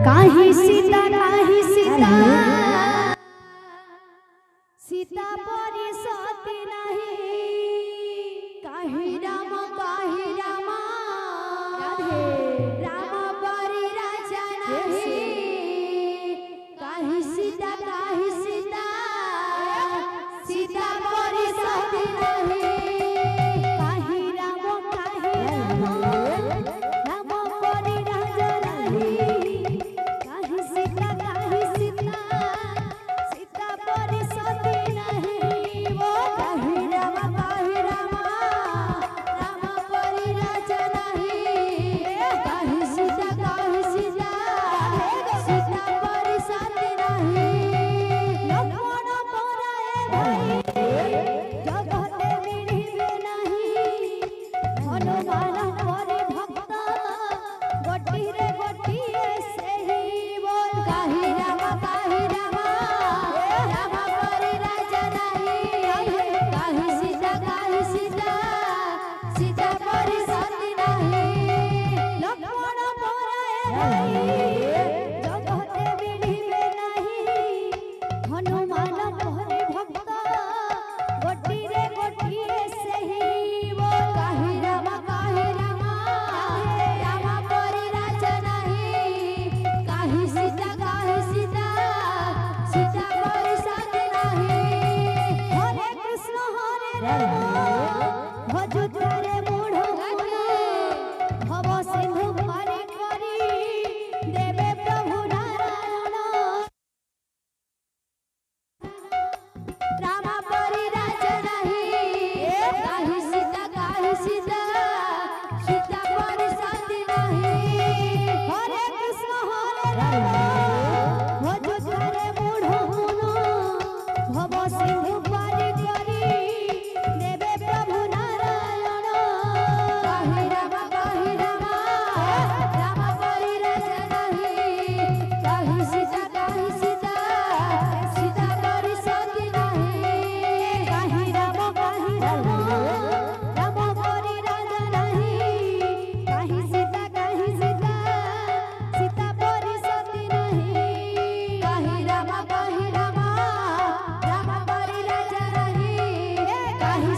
काही सीता सीता परी सती नहीं काही राम राम परी राजा नहीं काही सीता सीता परी सती नहीं काही राम राम परी राजा नहीं काही सीता सीता परी सती नहीं वो काही राम राम परी राजा नहीं काही सीता सीता परी सती नहीं लक्ष्मण पराए भाई जगते मिलिबे नहीं हनुमान परी भक्त गोटिए गोटिए सेही बोल काही राम राम परी राजा नहीं काही सीता सीता परी सती नहीं लक्ष्मण पराए भाई जगते मिलिबे नहीं हनुमान परी भक्त गोटिए गोटिए सेही बोल काही राम राम परी राजा नहीं काही सीता सीता परी सती नहीं हरे कृष्ण हरे राम भजुत्रे मूढ़ भव सिंधु पारी करी देवे प्रभु नारायण राम परी राजा नहीं काही सीता सीता परी सती नहीं हरे कृष्ण हरे राम भजुत्रे मूढ़ भव सिंधु पारी करी देवे प्रभु नारायण काही राम राम परी राजा नहीं काही सीता सीता परी सती नहीं काही राम राम परी राजा नहीं काही सीता सीता परी सती नहीं काही राम राम परी राजा नहीं काही